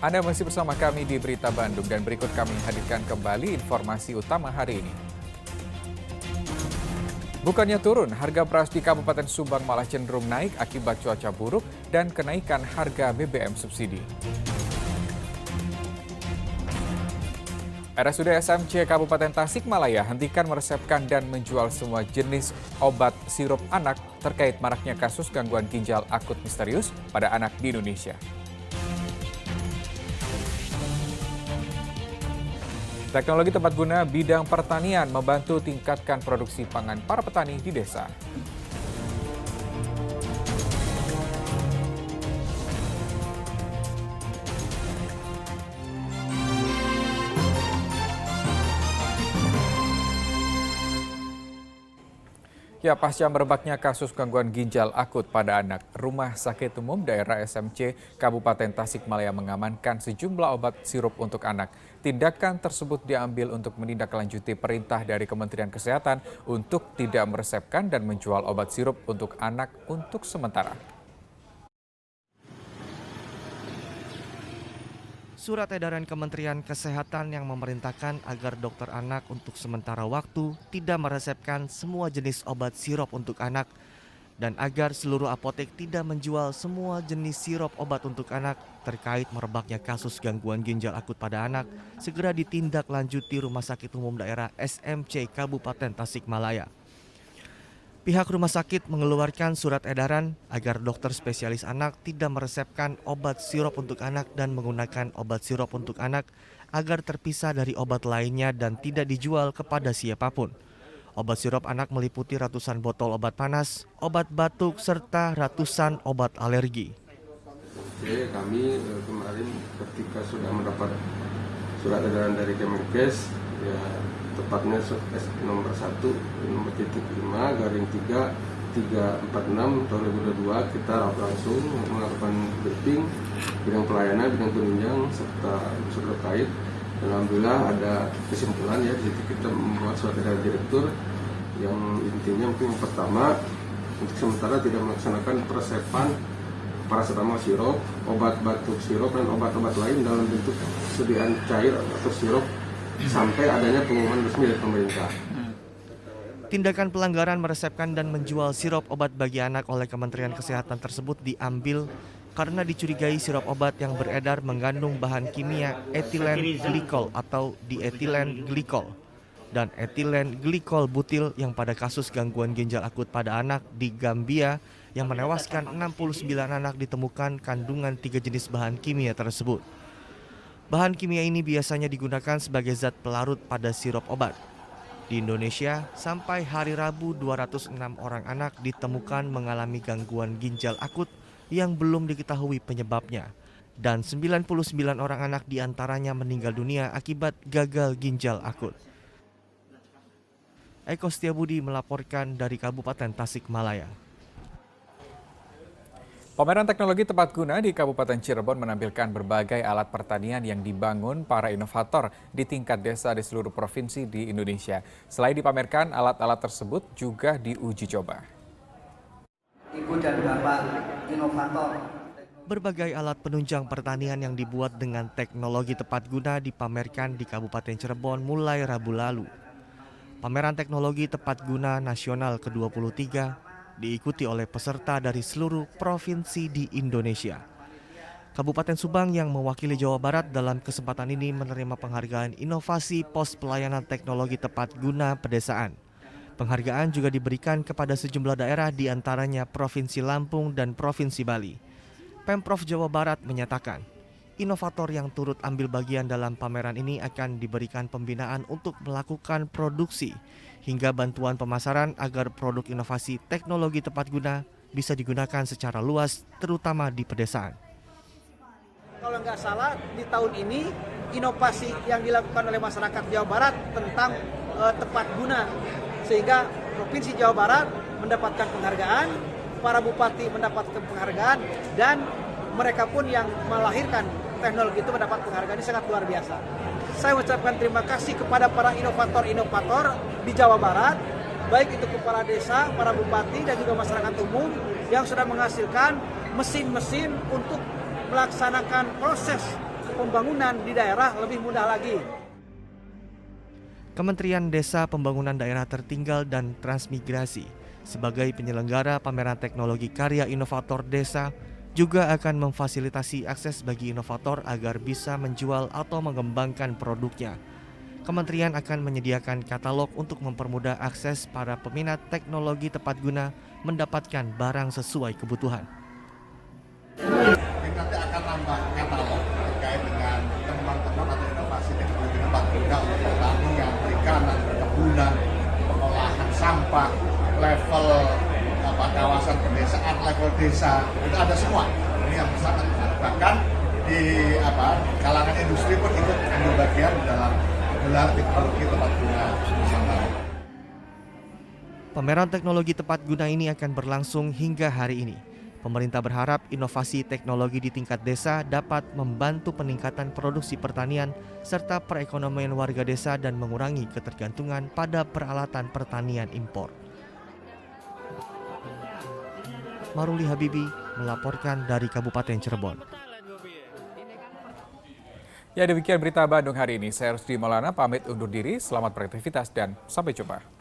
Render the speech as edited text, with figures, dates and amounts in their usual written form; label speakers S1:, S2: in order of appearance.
S1: Anda masih bersama kami di Berita Bandung dan berikut kami hadirkan kembali informasi utama hari ini. Bukannya turun, harga beras di Kabupaten Subang malah cenderung naik akibat cuaca buruk dan kenaikan harga BBM subsidi. RSUD SMC Kabupaten Tasikmalaya hentikan meresepkan dan menjual semua jenis obat sirup anak terkait maraknya kasus gangguan ginjal akut misterius pada anak di Indonesia. Teknologi tepat guna bidang pertanian membantu tingkatkan produksi pangan para petani di desa. Ya, pasca merebaknya kasus gangguan ginjal akut pada anak, Rumah Sakit Umum Daerah SMC Kabupaten Tasikmalaya mengamankan sejumlah obat sirup untuk anak. Tindakan tersebut diambil untuk menindaklanjuti perintah dari Kementerian Kesehatan untuk tidak meresepkan dan menjual obat sirup untuk anak untuk sementara.
S2: Surat edaran Kementerian Kesehatan yang memerintahkan agar dokter anak untuk sementara waktu tidak meresepkan semua jenis obat sirup untuk anak dan agar seluruh apotek tidak menjual semua jenis sirup obat untuk anak terkait merebaknya kasus gangguan ginjal akut pada anak segera ditindaklanjuti Rumah Sakit Umum Daerah SMC Kabupaten Tasikmalaya. Pihak rumah sakit mengeluarkan surat edaran agar dokter spesialis anak tidak meresepkan obat sirup untuk anak dan menggunakan obat sirup untuk anak agar terpisah dari obat lainnya dan tidak dijual kepada siapapun. Obat sirup anak meliputi ratusan botol obat panas, obat batuk, serta ratusan obat alergi.
S3: Oke, kami kemarin ketika sudah mendapat surat edaran dari Kemenkes, ya tepatnya nomor 1, nomor titik 5, garing 3, 346 tahun 2022, kita langsung melakukan briefing bidang pelayanan, bidang penunjang, serta unsur terkait. Alhamdulillah ada kesimpulan ya, di situ kita membuat surat edaran direktur yang intinya mungkin yang pertama, untuk sementara tidak melaksanakan peresepan paracetamol sirup, obat batuk sirup, dan obat-obat lain dalam bentuk sediaan cair atau sirup sampai adanya pengumuman resmi dari pemerintah.
S2: Tindakan pelanggaran meresepkan dan menjual sirup obat bagi anak oleh Kementerian Kesehatan tersebut diambil karena dicurigai sirup obat yang beredar mengandung bahan kimia etilen glikol atau dietilen glikol dan etilen glikol butil yang pada kasus gangguan ginjal akut pada anak di Gambia yang menewaskan 69 anak ditemukan kandungan 3 jenis bahan kimia tersebut. Bahan kimia ini biasanya digunakan sebagai zat pelarut pada sirup obat. Di Indonesia, sampai hari Rabu 206 orang anak ditemukan mengalami gangguan ginjal akut yang belum diketahui penyebabnya. Dan 99 orang anak diantaranya meninggal dunia akibat gagal ginjal akut. Eko Setiabudi melaporkan dari Kabupaten Tasikmalaya.
S1: Pameran teknologi tepat guna di Kabupaten Cirebon menampilkan berbagai alat pertanian yang dibangun para inovator di tingkat desa di seluruh provinsi di Indonesia. Selain dipamerkan, alat-alat tersebut juga diuji coba.
S4: Ibu dan Bapak inovator.
S2: Berbagai alat penunjang pertanian yang dibuat dengan teknologi tepat guna dipamerkan di Kabupaten Cirebon mulai Rabu lalu. Pameran teknologi tepat guna nasional ke-23 diikuti oleh peserta dari seluruh provinsi di Indonesia. Kabupaten Subang yang mewakili Jawa Barat dalam kesempatan ini menerima penghargaan inovasi pos pelayanan teknologi tepat guna pedesaan. Penghargaan juga diberikan kepada sejumlah daerah di antaranya Provinsi Lampung dan Provinsi Bali. Pemprov Jawa Barat menyatakan, inovator yang turut ambil bagian dalam pameran ini akan diberikan pembinaan untuk melakukan produksi hingga bantuan pemasaran agar produk inovasi teknologi tepat guna bisa digunakan secara luas, terutama di pedesaan.
S5: Kalau nggak salah, di tahun ini inovasi yang dilakukan oleh masyarakat Jawa Barat tentang tepat guna, sehingga Provinsi Jawa Barat mendapatkan penghargaan, para bupati mendapatkan penghargaan, dan mereka pun yang melahirkan teknologi itu mendapat penghargaan. Ini sangat luar biasa. Saya ucapkan terima kasih kepada para inovator-inovator di Jawa Barat, baik itu kepala desa, para bupati, dan juga masyarakat umum yang sudah menghasilkan mesin-mesin untuk melaksanakan proses pembangunan di daerah lebih mudah lagi.
S2: Kementerian Desa Pembangunan Daerah Tertinggal dan Transmigrasi sebagai penyelenggara pameran teknologi karya inovator desa juga akan memfasilitasi akses bagi inovator agar bisa menjual atau mengembangkan produknya. Kementerian akan menyediakan katalog untuk mempermudah akses para peminat teknologi tepat guna mendapatkan barang sesuai kebutuhan.
S6: Nanti akan nambah katalog terkait dengan teman-teman atau inovasi teknologi tempat guna untuk pertanian, perikanan, perkebunan, pengolahan sampah, level kawasan pedesaan, level desa, itu ada semua. Ini yang sangat bahkan di kalangan industri pun ikut ambil bagian dalam gelar teknologi tepat guna Nusantara.
S2: Pameran teknologi tepat guna ini akan berlangsung hingga hari ini. Pemerintah berharap inovasi teknologi di tingkat desa dapat membantu peningkatan produksi pertanian serta perekonomian warga desa dan mengurangi ketergantungan pada peralatan pertanian impor. Maruli Habibi melaporkan dari Kabupaten Cirebon.
S1: Ya, demikian berita Bandung hari ini. Saya Rusdi Maulana pamit undur diri. Selamat beraktivitas dan sampai jumpa.